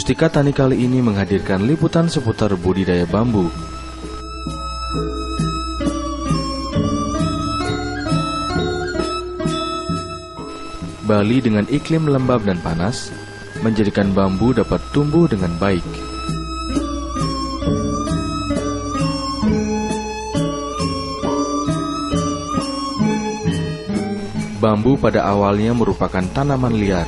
Mustika Tani kali ini menghadirkan liputan seputar budidaya bambu. Bali dengan iklim lembab dan panas menjadikan bambu dapat tumbuh dengan baik. Bambu pada awalnya merupakan tanaman liar.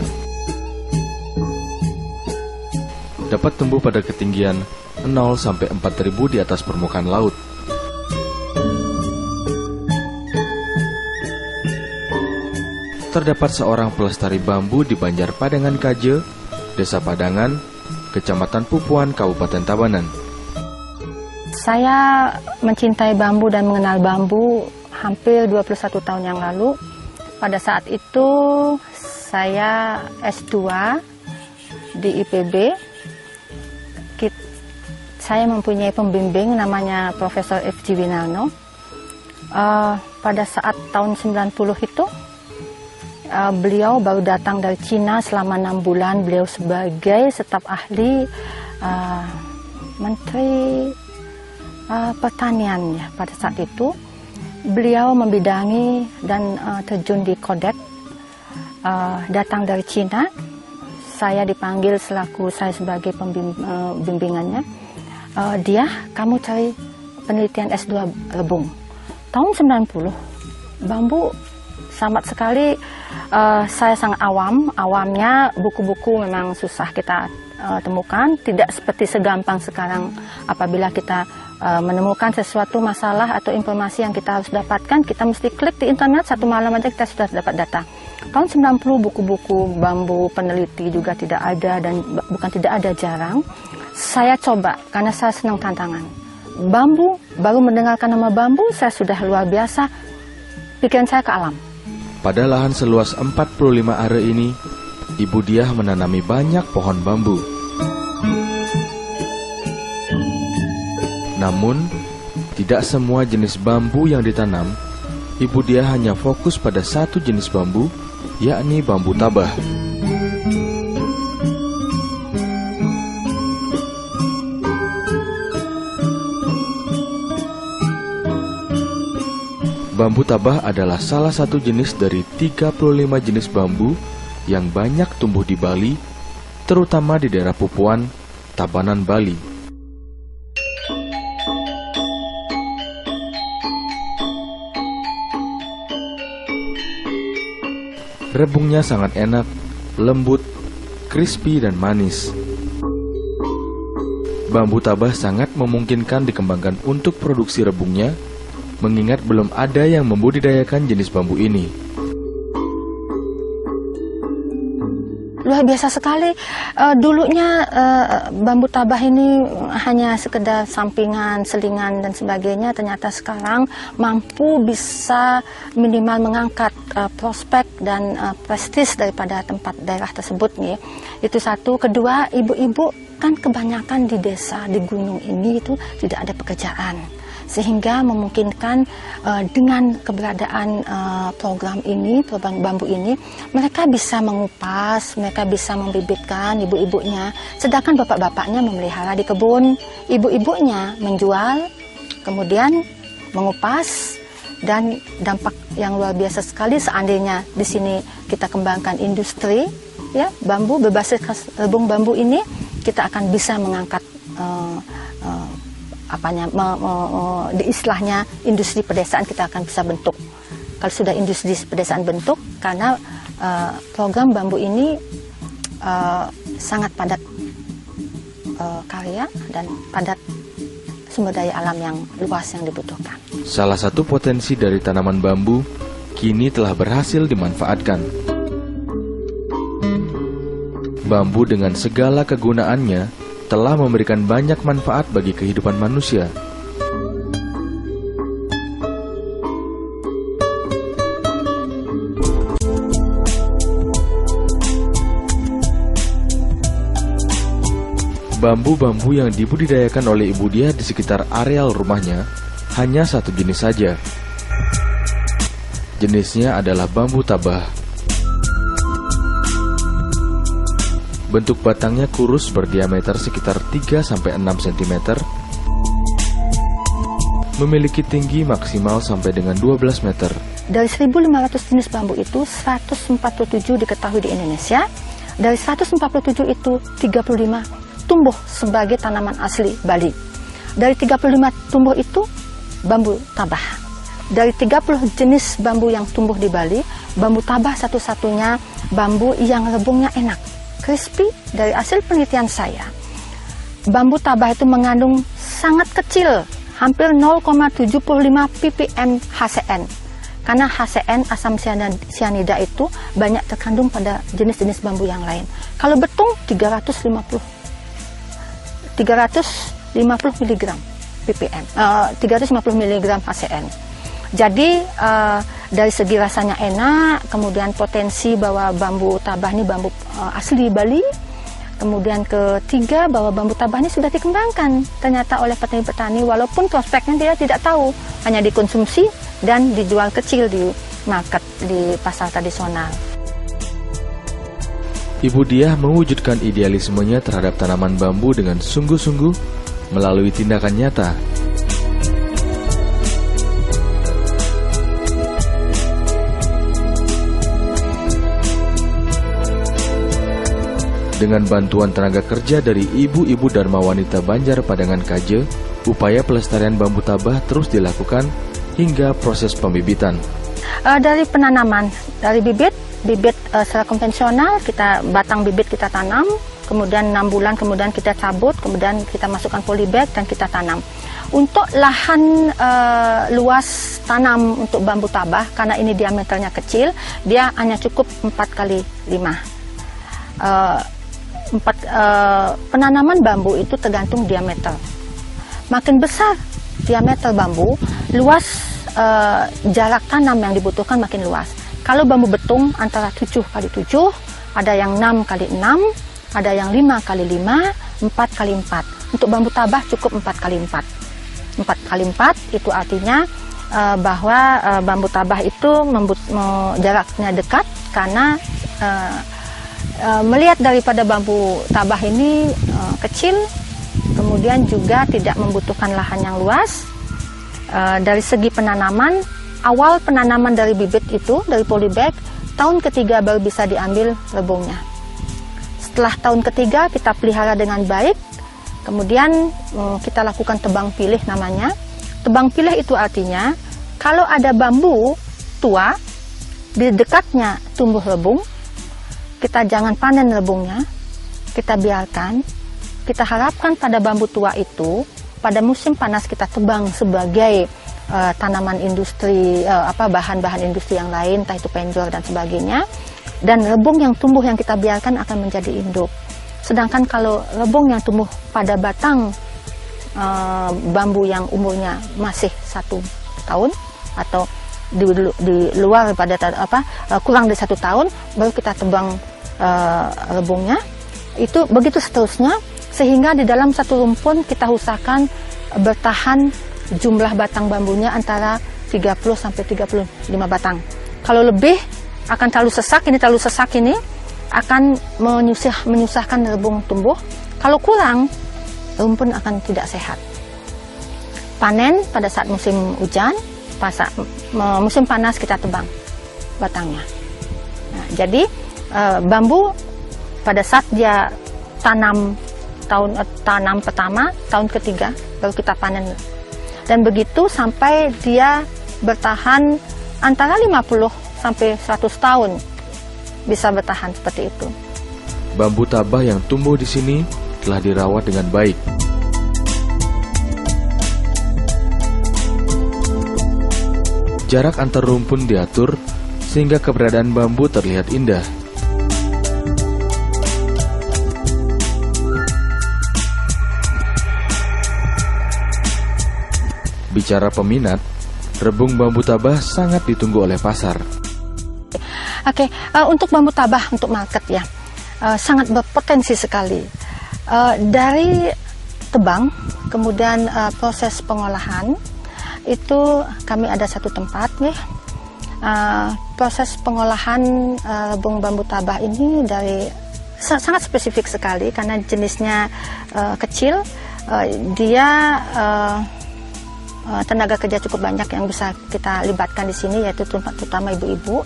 Dapat tumbuh pada ketinggian 0 sampai 4.000 di atas permukaan laut. Terdapat seorang pelestari bambu di Banjar Padangan Kaje, Desa Padangan, Kecamatan Pupuan, Kabupaten Tabanan. Saya mencintai bambu dan mengenal bambu hampir 21 tahun yang lalu. Pada saat itu saya S2 di IPB. Saya mempunyai pembimbing namanya Profesor F.G. Winarno. Pada saat tahun 90 itu, beliau baru datang dari Cina selama 6 bulan. Beliau sebagai staf ahli Menteri Pertanian ya, pada saat itu. Beliau membidangi dan terjun di Kodet, datang dari Cina. Saya dipanggil selaku saya sebagai bimbingannya. Kamu cari penelitian S2 rebung. Tahun 90, bambu sangat sekali, saya sangat awamnya buku-buku memang susah kita temukan, tidak seperti segampang sekarang. Apabila kita menemukan sesuatu masalah atau informasi yang kita harus dapatkan, kita mesti klik di internet, satu malam aja kita sudah dapat data. Tahun 90 buku-buku bambu peneliti juga tidak ada, dan bukan tidak ada, jarang. Saya coba karena saya senang tantangan. Bambu, baru mendengarkan nama bambu, saya sudah luar biasa, pikiran saya ke alam. Pada lahan seluas 45 are ini, Ibu Diah menanami banyak pohon bambu. Namun, tidak semua jenis bambu yang ditanam. Ibu Diah hanya fokus pada satu jenis bambu, yakni bambu tabah. Bambu tabah adalah salah satu jenis dari 35 jenis bambu yang banyak tumbuh di Bali, terutama di daerah Pupuan, Tabanan, Bali. Rebungnya sangat enak, lembut, crispy, dan manis. Bambu tabah sangat memungkinkan dikembangkan untuk produksi rebungnya, mengingat belum ada yang membudidayakan jenis bambu ini. Luar biasa sekali. Dulunya bambu tabah ini hanya sekedar sampingan, selingan dan sebagainya. Ternyata sekarang mampu bisa minimal mengangkat prospek dan prestis daripada tempat daerah tersebut nih. Itu satu. Kedua, ibu-ibu kan kebanyakan di desa, di gunung ini itu tidak ada pekerjaan. Sehingga memungkinkan dengan keberadaan program bambu ini, mereka bisa mengupas, mereka bisa membibitkan ibu-ibunya, sedangkan bapak-bapaknya memelihara di kebun, ibu-ibunya menjual, kemudian mengupas, dan dampak yang luar biasa sekali seandainya di sini kita kembangkan industri, ya, bambu berbasis rebung bambu ini, kita akan bisa mengangkat di istilahnya industri pedesaan kita akan bisa bentuk. Kalau sudah industri pedesaan bentuk, karena program bambu ini sangat padat karya dan padat sumber daya alam yang luas yang dibutuhkan. Salah satu potensi dari tanaman bambu kini telah berhasil dimanfaatkan. Bambu dengan segala kegunaannya telah memberikan banyak manfaat bagi kehidupan manusia. Bambu-bambu yang dibudidayakan oleh Ibu Diah di sekitar areal rumahnya hanya satu jenis saja. Jenisnya adalah bambu tabah. Bentuk batangnya kurus berdiameter sekitar 3-6 cm, memiliki tinggi maksimal sampai dengan 12 meter. Dari 1.500 jenis bambu itu, 147 diketahui di Indonesia. Dari 147 itu, 35 tumbuh sebagai tanaman asli Bali. Dari 35 tumbuh itu, bambu tabah. Dari 30 jenis bambu yang tumbuh di Bali, bambu tabah satu-satunya bambu yang rebungnya enak, crispy. Dari hasil penelitian saya, bambu tabah itu mengandung sangat kecil, hampir 0,75 ppm HCN. Karena HCN, asam sianida itu banyak terkandung pada jenis-jenis bambu yang lain. Kalau betung 350 mg ppm, 350 mg HCN. Jadi dari segi rasanya enak, kemudian potensi bahwa bambu tabah ini bambu asli Bali. Kemudian ketiga, bahwa bambu tabah ini sudah dikembangkan ternyata oleh petani-petani, walaupun prospeknya dia tidak tahu, hanya dikonsumsi dan dijual kecil di market, di pasar tradisional. Ibu Diah mewujudkan idealismenya terhadap tanaman bambu dengan sungguh-sungguh melalui tindakan nyata. Dengan bantuan tenaga kerja dari ibu-ibu Dharma Wanita Banjar Padangan Kaje, upaya pelestarian bambu tabah terus dilakukan hingga proses pembibitan. Dari penanaman, dari bibit secara konvensional, batang bibit kita tanam, kemudian 6 bulan kemudian kita cabut, kemudian kita masukkan polybag dan kita tanam. Untuk lahan luas tanam untuk bambu tabah, karena ini diameternya kecil, dia hanya cukup 4x5. Penanaman bambu itu tergantung diameter. Makin besar diameter bambu, luas jarak tanam yang dibutuhkan makin luas. Kalau bambu betung antara 7x7, ada yang 6x6, ada yang 5x5, 4x4. Untuk bambu tabah cukup 4x4. 4x4 itu artinya bahwa bambu tabah itu jaraknya dekat, karena melihat daripada bambu tabah ini kecil, kemudian juga tidak membutuhkan lahan yang luas. Dari segi penanaman, awal penanaman dari bibit itu, dari polybag, tahun ketiga baru bisa diambil rebungnya. Setelah tahun ketiga kita pelihara dengan baik, kemudian kita lakukan tebang pilih namanya. Tebang pilih itu artinya, kalau ada bambu tua, di dekatnya tumbuh rebung, kita jangan panen rebungnya, kita biarkan. Kita harapkan pada bambu tua itu, pada musim panas kita tebang sebagai tanaman industri, bahan-bahan industri yang lain, entah itu penjor dan sebagainya. Dan rebung yang tumbuh yang kita biarkan akan menjadi induk. Sedangkan kalau rebung yang tumbuh pada batang bambu yang umurnya masih 1 tahun atau di luar pada kurang dari 1 tahun, baru kita tebang rebungnya. Itu begitu seterusnya, sehingga di dalam satu rumpun kita usahakan bertahan jumlah batang bambunya antara 30-35 batang. Kalau lebih akan terlalu sesak, ini akan menyusahkan rebung tumbuh. Kalau kurang, rumpun akan tidak sehat. Panen pada saat musim hujan, musim panas kita tebang batangnya. Nah, jadi bambu pada saat dia tanam pertama, tahun ketiga baru kita panen. Dan begitu sampai dia bertahan antara 50 sampai 100 tahun, bisa bertahan seperti itu. Bambu tabah yang tumbuh di sini telah dirawat dengan baik. Jarak antar rumpun diatur sehingga keberadaan bambu terlihat indah. Bicara peminat, rebung bambu tabah sangat ditunggu oleh pasar. Oke, untuk bambu tabah untuk market ya, sangat berpotensi sekali. Dari tebang, kemudian proses pengolahan, itu kami ada satu tempat nih. Proses pengolahan rebung bambu tabah ini dari sangat spesifik sekali karena jenisnya kecil. Dia tenaga kerja cukup banyak yang bisa kita libatkan di sini, yaitu terutama ibu-ibu,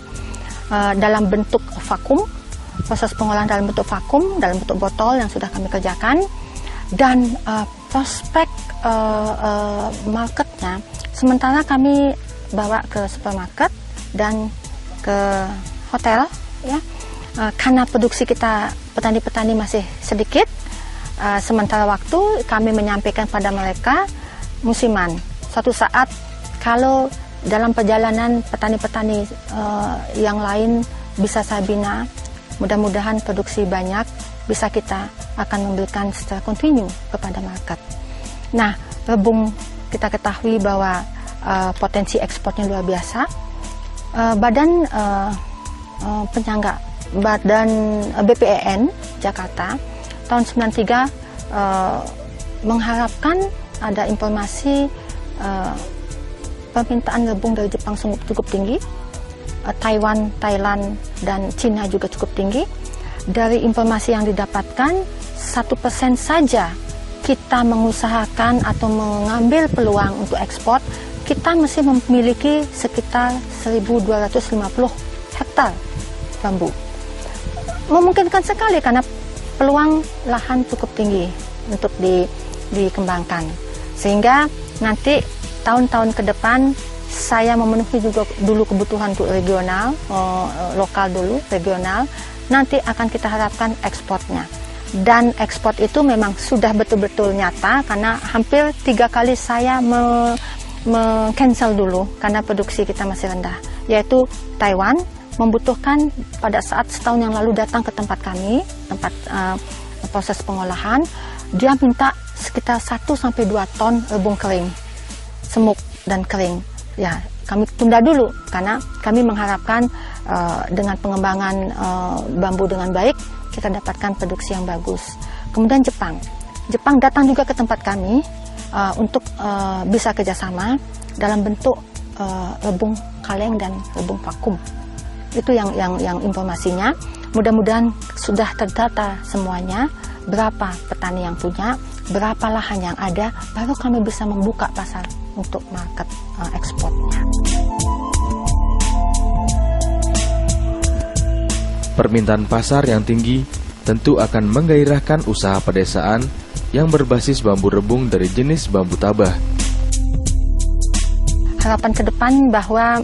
dalam bentuk vakum, proses pengolahan dalam bentuk vakum, dalam bentuk botol yang sudah kami kerjakan, dan prospek marketnya sementara kami bawa ke supermarket dan ke hotel, ya, karena produksi kita petani-petani masih sedikit. Sementara waktu kami menyampaikan pada mereka musiman. Suatu saat kalau dalam perjalanan petani-petani yang lain bisa saya bina, mudah-mudahan produksi banyak, bisa kita akan memberikan secara kontinu kepada market. Nah, rebung kita ketahui bahwa potensi ekspornya luar biasa. Badan penyangga, Badan BPEN Jakarta tahun 93 mengharapkan ada informasi permintaan rebung dari Jepang cukup tinggi, Taiwan, Thailand, dan Cina juga cukup tinggi. Dari informasi yang didapatkan, 1% saja kita mengusahakan atau mengambil peluang untuk ekspor, kita masih memiliki sekitar 1.250 hektar bambu. Memungkinkan sekali karena peluang lahan cukup tinggi untuk dikembangkan. Sehingga nanti tahun-tahun ke depan saya memenuhi juga dulu kebutuhan untuk regional, lokal dulu, regional. Nanti akan kita harapkan ekspornya. Dan ekspor itu memang sudah betul-betul nyata karena hampir 3 kali saya cancel dulu karena produksi kita masih rendah. Yaitu Taiwan membutuhkan pada saat setahun yang lalu datang ke tempat kami, tempat proses pengolahan, dia minta sekitar 1-2 ton rebung kering, semuk dan kering. Ya, kami tunda dulu karena kami mengharapkan dengan pengembangan bambu dengan baik kita dapatkan produksi yang bagus. Kemudian Jepang datang juga ke tempat kami untuk bisa kerjasama dalam bentuk rebung kaleng dan rebung vakum. Itu yang informasinya. Mudah-mudahan sudah terdata semuanya, berapa petani yang punya, berapa lahan yang ada, baru kami bisa membuka pasar untuk market ekspornya. Permintaan pasar yang tinggi tentu akan menggairahkan usaha pedesaan yang berbasis bambu rebung dari jenis bambu tabah. Harapan ke depan bahwa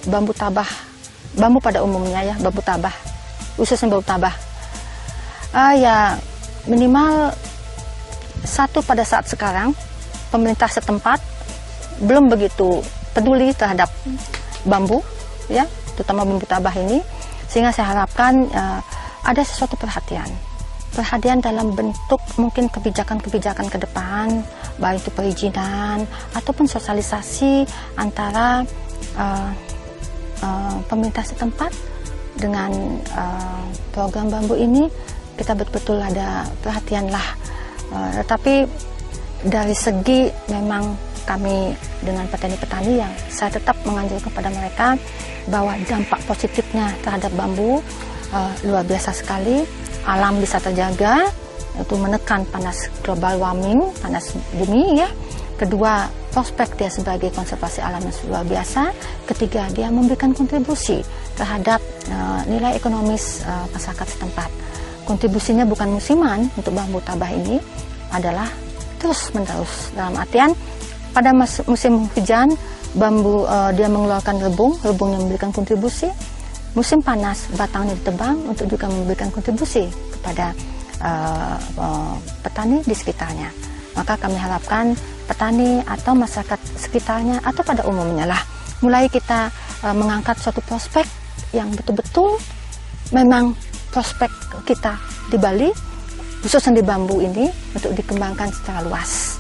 bambu pada umumnya, ya, bambu tabah, khususnya bambu tabah, ya minimal satu, pada saat sekarang pemerintah setempat belum begitu peduli terhadap bambu, ya, terutama bambu tabah ini, sehingga saya harapkan ada sesuatu perhatian dalam bentuk mungkin kebijakan-kebijakan ke depan, baik itu perizinan ataupun sosialisasi antara pemerintah setempat dengan program bambu ini. Kita betul-betul ada perhatianlah, tetapi dari segi memang kami dengan petani-petani yang saya tetap menganjurkan kepada mereka bahwa dampak positifnya terhadap bambu luar biasa sekali. Alam bisa terjaga, itu menekan panas global warming, panas bumi, ya. Kedua, prospek dia sebagai konservasi alam yang luar biasa. Ketiga, dia memberikan kontribusi terhadap nilai ekonomis masyarakat setempat. Kontribusinya bukan musiman untuk bambu tabah ini, adalah terus-menerus. Dalam artian, pada musim hujan, bambu dia mengeluarkan rebung yang memberikan kontribusi. Musim panas, batangnya ditebang untuk juga memberikan kontribusi kepada petani di sekitarnya. Maka kami harapkan petani atau masyarakat sekitarnya atau pada umumnya lah, mulai kita mengangkat suatu prospek yang betul-betul memang prospek kita di Bali, khususnya di bambu ini, untuk dikembangkan secara luas.